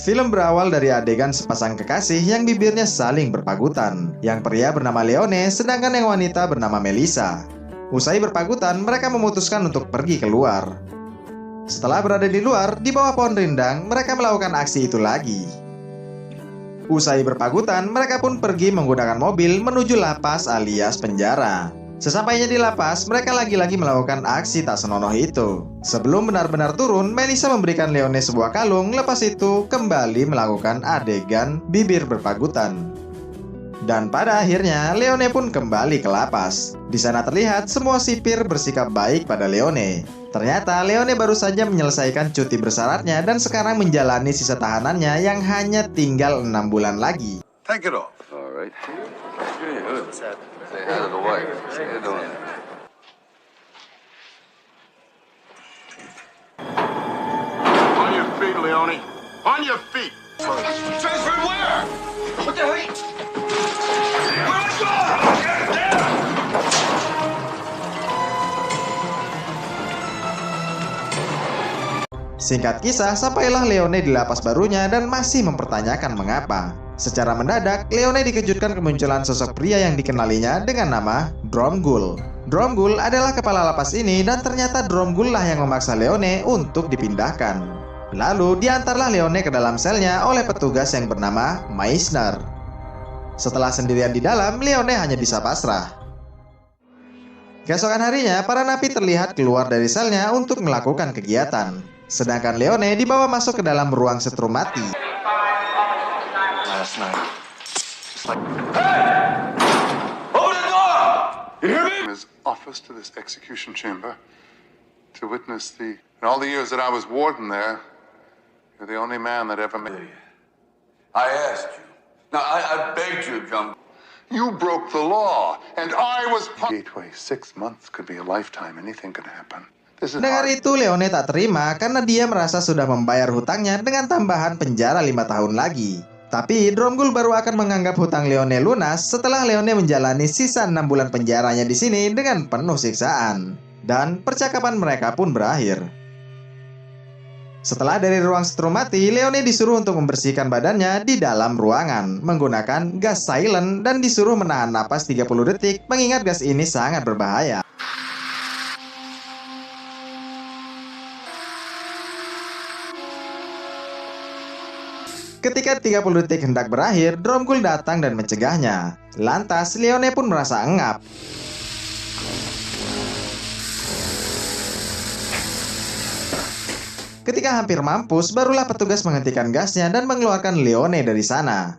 Film berawal dari adegan sepasang kekasih yang bibirnya saling berpagutan. Yang pria bernama Leone, sedangkan yang wanita bernama Melissa. Usai berpagutan, mereka memutuskan untuk pergi keluar. Setelah berada di luar, di bawah pohon rindang, mereka melakukan aksi itu lagi. Usai berpagutan, mereka pun pergi menggunakan mobil menuju lapas alias penjara. Sesampainya di lapas, mereka lagi-lagi melakukan aksi tak senonoh itu. Sebelum benar-benar turun, Melissa memberikan Leone sebuah kalung, lepas itu kembali melakukan adegan bibir berpagutan. Dan pada akhirnya, Leone pun kembali ke lapas. Di sana terlihat semua sipir bersikap baik pada Leone. Ternyata Leone baru saja menyelesaikan cuti bersyaratnya dan sekarang menjalani sisa tahanannya yang hanya tinggal 6 bulan lagi. Take it off. All right. Good. Say hi to the wife. Say hi to him. On your feet, Leone. On your feet. Transfer where? What the hell? Where I go? Singkat kisah, sampailah Leone di lapas barunya dan masih mempertanyakan mengapa. Secara mendadak, Leone dikejutkan kemunculan sosok pria yang dikenalinya dengan nama Dromgoole. Dromgoole adalah kepala lapas ini dan ternyata Dromgoole lah yang memaksa Leone untuk dipindahkan. Lalu diantarlah Leone ke dalam selnya oleh petugas yang bernama Meisner. Setelah sendirian di dalam, Leone hanya bisa pasrah. Keesokan harinya, para napi terlihat keluar dari selnya untuk melakukan kegiatan. Sedangkan Leone dibawa masuk ke dalam ruang setrum mati. Last night. Just like, hey! Open the door! You hear me? His office to this execution chamber to witness the... In all the years that I was warden there, you're the only man that ever made... I asked you. Now, I begged you to come. You broke the law, and I was... Gateway, 6 months could be a lifetime. Anything can happen. Dengar itu, Leone tak terima karena dia merasa sudah membayar hutangnya dengan tambahan penjara 5 tahun lagi. Tapi Dromgoole baru akan menganggap hutang Leone lunas setelah Leone menjalani sisa 6 bulan penjaranya di sini dengan penuh siksaan. Dan percakapan mereka pun berakhir. Setelah dari ruang setrum mati, Leone disuruh untuk membersihkan badannya di dalam ruangan menggunakan gas silent dan disuruh menahan napas 30 detik mengingat gas ini sangat berbahaya. Ketika 30 detik hendak berakhir, Dromgoole datang dan mencegahnya. Lantas, Leone pun merasa engap. Ketika hampir mampus, barulah petugas menghentikan gasnya dan mengeluarkan Leone dari sana.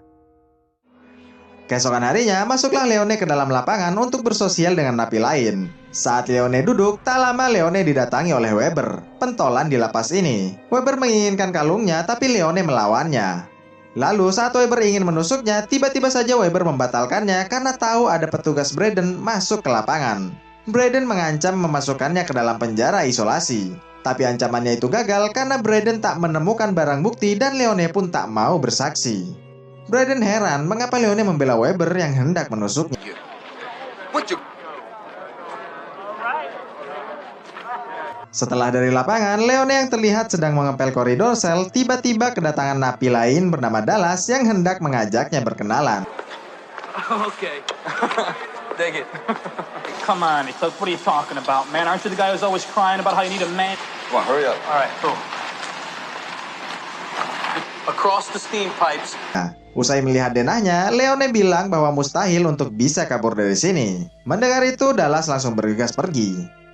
Keesokan harinya, masuklah Leone ke dalam lapangan untuk bersosial dengan napi lain. Saat Leone duduk, tak lama Leone didatangi oleh Weber, pentolan di lapas ini. Weber menginginkan kalungnya, tapi Leone melawannya. Lalu saat Weber ingin menusuknya, tiba-tiba saja Weber membatalkannya karena tahu ada petugas Braden masuk ke lapangan. Braden mengancam memasukkannya ke dalam penjara isolasi. Tapi ancamannya itu gagal karena Braden tak menemukan barang bukti dan Leone pun tak mau bersaksi. Braden heran mengapa Leone membela Weber yang hendak menusuknya. Setelah dari lapangan, Leone yang terlihat sedang mengepel koridor sel tiba-tiba kedatangan napi lain bernama Dallas yang hendak mengajaknya berkenalan. Okay. Dig it. Come on, what are you talking about, man? Aren't you the guy who's always crying about how you need a man? Come on, hurry up. All right, cool. Across the steam pipes. Nah, usai melihat denahnya, Leone bilang bahwa mustahil untuk bisa kabur dari sini. Mendengar itu, Dallas langsung bergegas pergi.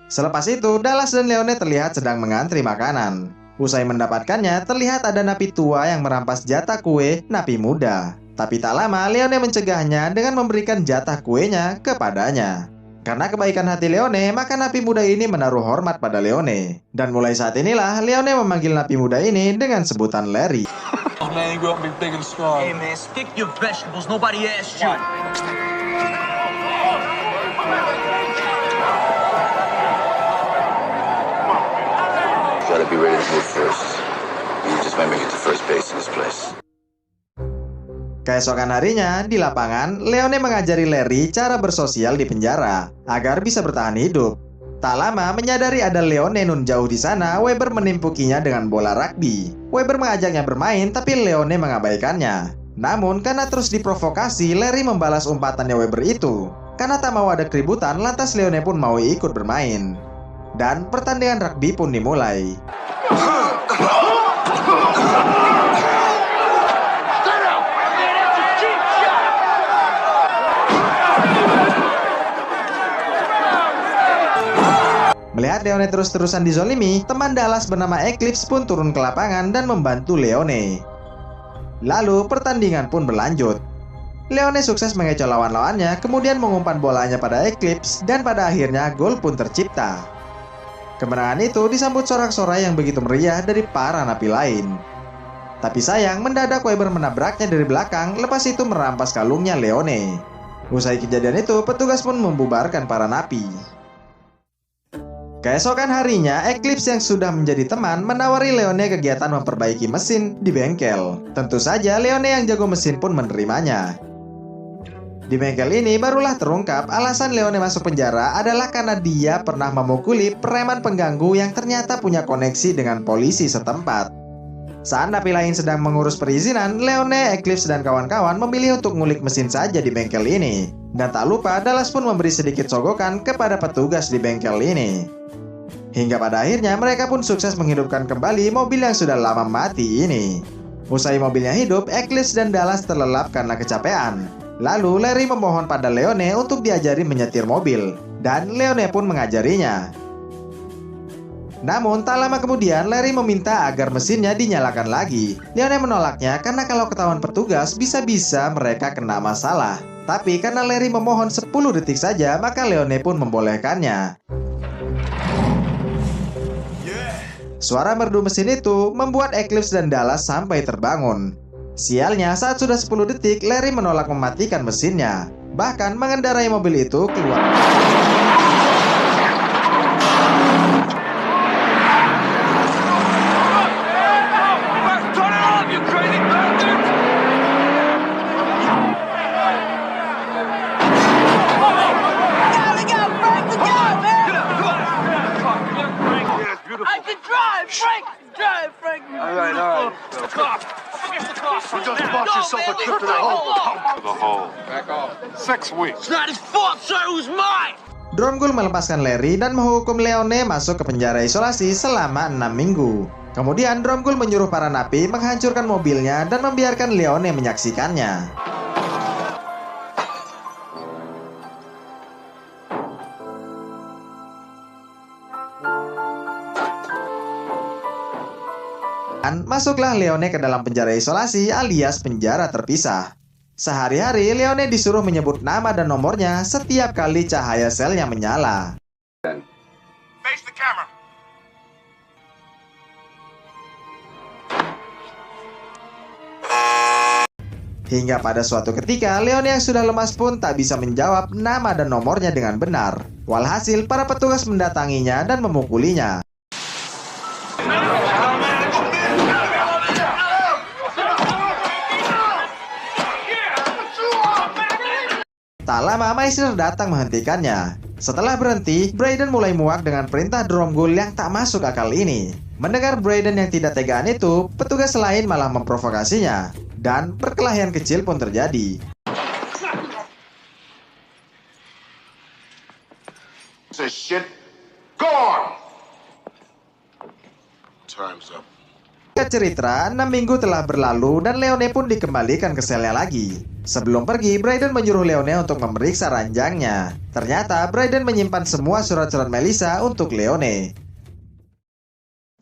Selepas itu, Dallas dan Leone terlihat sedang mengantri makanan. Usai mendapatkannya, terlihat ada napi tua yang merampas jatah kue napi muda. Tapi tak lama, Leone mencegahnya dengan memberikan jatah kuenya kepadanya. Karena kebaikan hati Leone, maka napi muda ini menaruh hormat pada Leone. Dan mulai saat inilah, Leone memanggil napi muda ini dengan sebutan Larry. Oh, man, you grow up big and strong. Hey, man, stick your vegetables. Nobody asked you. Gotta be ready to move first. You just might make it to first base in this place. Keesokan harinya, di lapangan, Leone mengajari Larry cara bersosial di penjara agar bisa bertahan hidup. Tak lama menyadari ada Leone nun jauh di sana, Weber menimpukinya dengan bola rugby. Weber mengajaknya bermain, tapi Leone mengabaikannya. Namun karena terus diprovokasi, Larry membalas umpatannya Weber itu. Karena tak mau ada keributan, lantas Leone pun mau ikut bermain. Dan pertandingan rugby pun dimulai. Melihat Leone terus-terusan dizolimi, teman Dallas bernama Eclipse pun turun ke lapangan dan membantu Leone. Lalu pertandingan pun berlanjut. Leone sukses mengecoh lawan-lawannya, kemudian mengumpan bolanya pada Eclipse, dan pada akhirnya gol pun tercipta. Kemenangan itu disambut sorak-sorai yang begitu meriah dari para napi lain. Tapi sayang, mendadak Weber menabraknya dari belakang, lepas itu merampas kalungnya Leone. Usai kejadian itu, petugas pun membubarkan para napi. Keesokan harinya, Eclipse yang sudah menjadi teman menawari Leone kegiatan memperbaiki mesin di bengkel. Tentu saja Leone yang jago mesin pun menerimanya. Di bengkel ini barulah terungkap alasan Leone masuk penjara adalah karena dia pernah memukuli preman pengganggu yang ternyata punya koneksi dengan polisi setempat. Saat napi lain sedang mengurus perizinan, Leone, Eclipse, dan kawan-kawan memilih untuk ngulik mesin saja di bengkel ini. Dan tak lupa, Dallas pun memberi sedikit sogokan kepada petugas di bengkel ini. Hingga pada akhirnya mereka pun sukses menghidupkan kembali mobil yang sudah lama mati ini. Usai mobilnya hidup, Eclipse dan Dallas terlelap karena kecapean. Lalu Larry memohon pada Leone untuk diajari menyetir mobil, dan Leone pun mengajarinya. Namun tak lama kemudian Larry meminta agar mesinnya dinyalakan lagi. Leone menolaknya karena kalau ketahuan petugas bisa-bisa mereka kena masalah. Tapi karena Larry memohon 10 detik saja, maka Leone pun membolehkannya. Suara merdu mesin itu membuat Eclipse dan Dallas sampai terbangun. Sialnya, saat sudah 10 detik, Larry menolak mematikan mesinnya. Bahkan mengendarai mobil itu keluar. You just bought yourself a trip to the hole. Back off. 6 weeks. It's not his fault, sir. It was mine. Dromgoole melepaskan Larry dan menghukum Leone masuk ke penjara isolasi selama 6 minggu. Kemudian Dromgoole menyuruh para napi menghancurkan mobilnya dan membiarkan Leone menyaksikannya. Masuklah Leone ke dalam penjara isolasi alias penjara terpisah. Sehari-hari Leone disuruh menyebut nama dan nomornya setiap kali cahaya selnya menyala. Face the camera. Hingga pada suatu ketika, Leone yang sudah lemas pun tak bisa menjawab nama dan nomornya dengan benar. Walhasil, para petugas mendatanginya dan memukulinya. Tak lama, Meisner datang menghentikannya. Setelah berhenti, Brayden mulai muak dengan perintah Dromgoole yang tak masuk akal ini. Mendengar Brayden yang tidak tegaan itu, petugas lain malah memprovokasinya. Dan perkelahian kecil pun terjadi. Say shit. Go on. Time's up. Singkat cerita, 6 minggu telah berlalu dan Leone pun dikembalikan ke selnya lagi. Sebelum pergi, Brayden menyuruh Leone untuk memeriksa ranjangnya. Ternyata Brayden menyimpan semua surat-surat Melissa untuk Leone.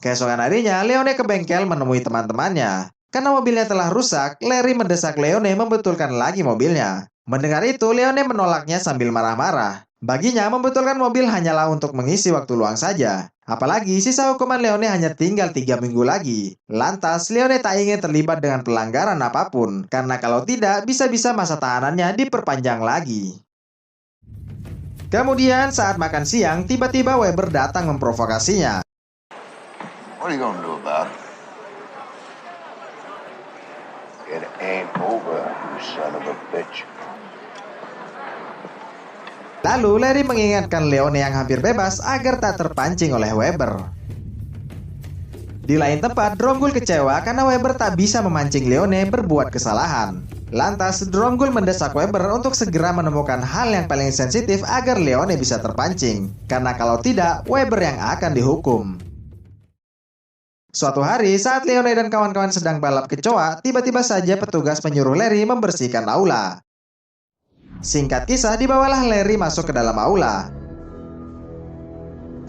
Keesokan harinya, Leone ke bengkel menemui teman-temannya. Karena mobilnya telah rusak, Larry mendesak Leone membetulkan lagi mobilnya. Mendengar itu, Leone menolaknya sambil marah-marah. Baginya, membetulkan mobil hanyalah untuk mengisi waktu luang saja. Apalagi sisa hukuman Leone hanya tinggal 3 minggu lagi. Lantas, Leone tak ingin terlibat dengan pelanggaran apapun. Karena kalau tidak, bisa-bisa masa tahanannya diperpanjang lagi. Kemudian, saat makan siang, tiba-tiba Weber datang memprovokasinya. What are you gonna do about it? It ain't over, you son of a bitch. Lalu Larry mengingatkan Leone yang hampir bebas agar tak terpancing oleh Weber. Di lain tempat, Dromgold kecewa karena Weber tak bisa memancing Leone berbuat kesalahan. Lantas, Dromgold mendesak Weber untuk segera menemukan hal yang paling sensitif agar Leone bisa terpancing. Karena kalau tidak, Weber yang akan dihukum. Suatu hari, saat Leone dan kawan-kawan sedang balap kecoa, tiba-tiba saja petugas menyuruh Larry membersihkan aula. Singkat kisah, dibawalah Larry masuk ke dalam aula.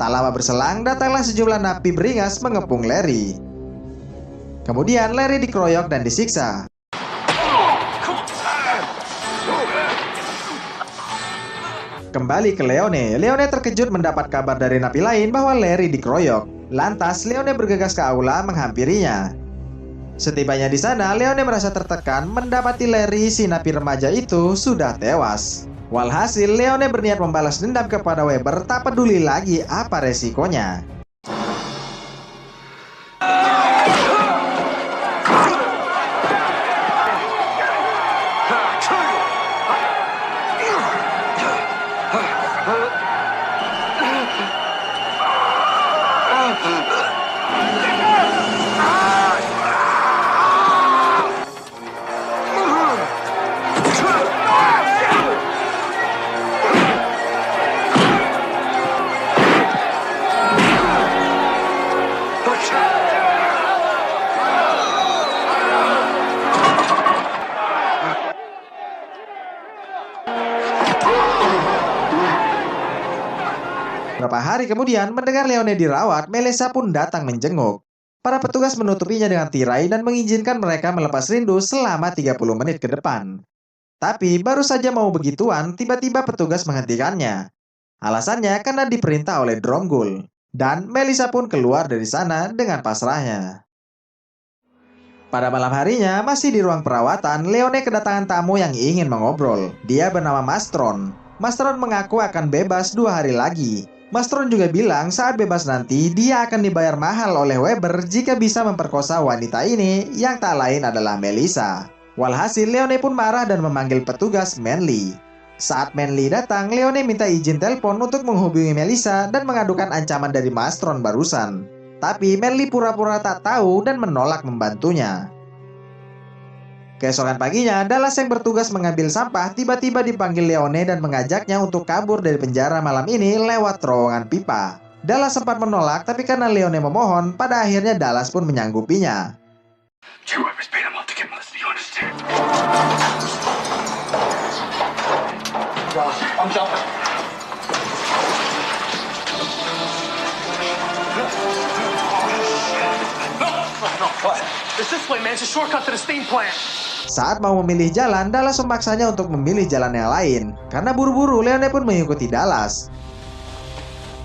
Tak lama berselang, datanglah sejumlah napi beringas mengepung Larry. Kemudian Larry dikeroyok dan disiksa. Kembali ke Leone. Leone terkejut mendapat kabar dari napi lain bahwa Larry dikeroyok. Lantas, Leone bergegas ke aula menghampirinya. Setibanya di sana, Leone merasa tertekan mendapati Larry, si napi remaja itu, sudah tewas. Walhasil, Leone berniat membalas dendam kepada Weber, tak peduli lagi apa resikonya. Beberapa hari kemudian, mendengar Leone dirawat, Melissa pun datang menjenguk. Para petugas menutupinya dengan tirai dan mengizinkan mereka melepas rindu selama 30 menit ke depan. Tapi baru saja mau begituan, tiba-tiba petugas menghentikannya. Alasannya karena diperintah oleh Dromgold. Dan Melissa pun keluar dari sana dengan pasrahnya. Pada malam harinya, masih di ruang perawatan, Leone kedatangan tamu yang ingin mengobrol. Dia bernama Mastron. Mastron mengaku akan bebas 2 hari lagi. Mastron juga bilang saat bebas nanti, dia akan dibayar mahal oleh Weber jika bisa memperkosa wanita ini yang tak lain adalah Melissa. Walhasil, Leone pun marah dan memanggil petugas Manly. Saat Manly datang, Leone minta izin telepon untuk menghubungi Melissa dan mengadukan ancaman dari Mastron barusan. Tapi Manly pura-pura tak tahu dan menolak membantunya. Keesokan paginya, Dallas yang bertugas mengambil sampah tiba-tiba dipanggil Leone dan mengajaknya untuk kabur dari penjara malam ini lewat terowongan pipa. Dallas sempat menolak, tapi karena Leone memohon, pada akhirnya Dallas pun menyanggupinya. Saat mau memilih jalan, Dallas memaksanya untuk memilih jalan yang lain. Karena buru-buru, Leone pun mengikuti Dallas.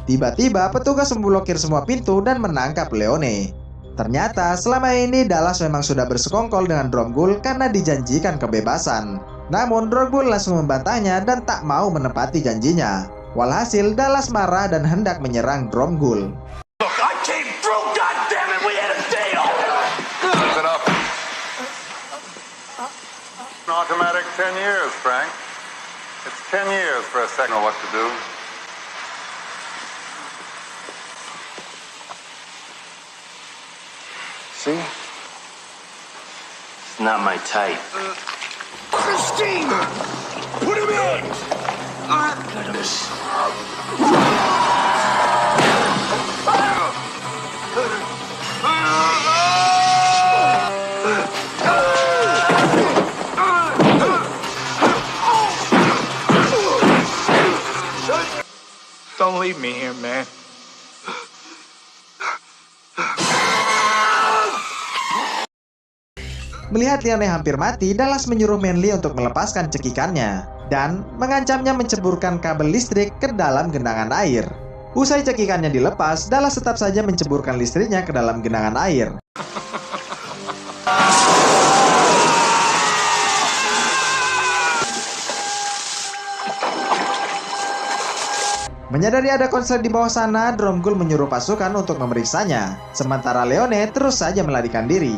Tiba-tiba, petugas memblokir semua pintu dan menangkap Leone. Ternyata, selama ini Dallas memang sudah bersekongkol dengan Dromgold karena dijanjikan kebebasan. Namun, Dromgold langsung membantahnya dan tak mau menepati janjinya. Walhasil, Dallas marah dan hendak menyerang Dromgold. Look, I came through, goddammit, we had a deal! Keep it up. Automatic 10 years, Frank. It's 10 years for a second know what to do. See? It's not my type. Christine! Put him in! Don't leave me here, man. Melihat Leone hampir mati, Dallas menyuruh Manly untuk melepaskan cekikannya dan mengancamnya menceburkan kabel listrik ke dalam genangan air. Usai cekikannya dilepas, Dallas tetap saja menceburkan listriknya ke dalam genangan air. Menyadari ada konslet di bawah sana, Dromgold menyuruh pasukan untuk memeriksanya. Sementara Leone terus saja melarikan diri.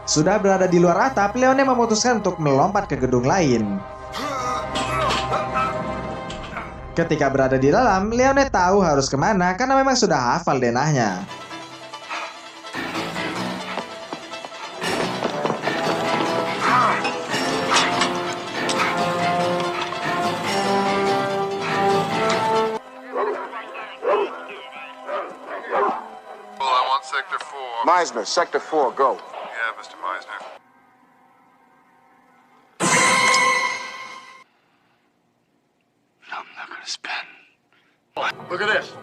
Sudah berada di luar atap, Leone memutuskan untuk melompat ke gedung lain. Ketika berada di dalam, Leone tahu harus kemana karena memang sudah hafal denahnya. Well, I want Sector 4. Meisner, Sector 4, go. Yeah, Mr. Meisner. I'm not gonna spend. Look at this.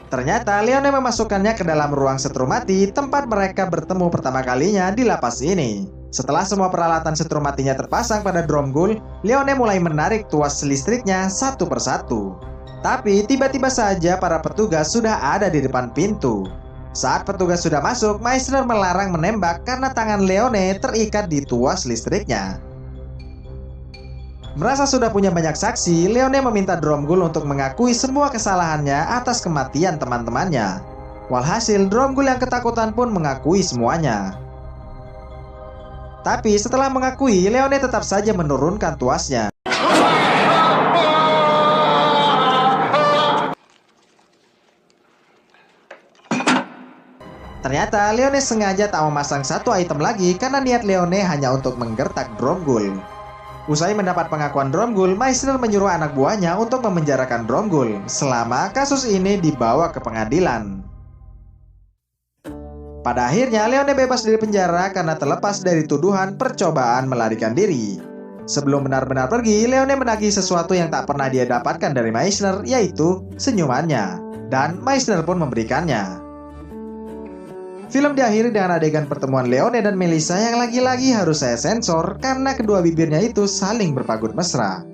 Ternyata Leone memasukkannya ke dalam ruang setrum mati, tempat mereka bertemu pertama kalinya di lapas ini. Setelah semua peralatan setrum matinya terpasang pada Dromgool, Leone mulai menarik tuas listriknya satu persatu. Tapi tiba-tiba saja para petugas sudah ada di depan pintu. Saat petugas sudah masuk, Meisner melarang menembak karena tangan Leone terikat di tuas listriknya. Merasa sudah punya banyak saksi, Leone meminta Dromgool untuk mengakui semua kesalahannya atas kematian teman-temannya. Walhasil, Dromgool yang ketakutan pun mengakui semuanya. Tapi setelah mengakui, Leone tetap saja menurunkan tuasnya. Ternyata Leone sengaja tak memasang satu item lagi karena niat Leone hanya untuk menggertak Dromgool. Usai mendapat pengakuan Dromgool, Meisner menyuruh anak buahnya untuk memenjarakan Dromgool selama kasus ini dibawa ke pengadilan. Pada akhirnya, Leone bebas dari penjara karena terlepas dari tuduhan percobaan melarikan diri. Sebelum benar-benar pergi, Leone menagih sesuatu yang tak pernah dia dapatkan dari Meisner, yaitu senyumannya. Dan Meisner pun memberikannya. Film diakhiri dengan adegan pertemuan Leone dan Melissa yang lagi-lagi harus saya sensor karena kedua bibirnya itu saling berpagut mesra.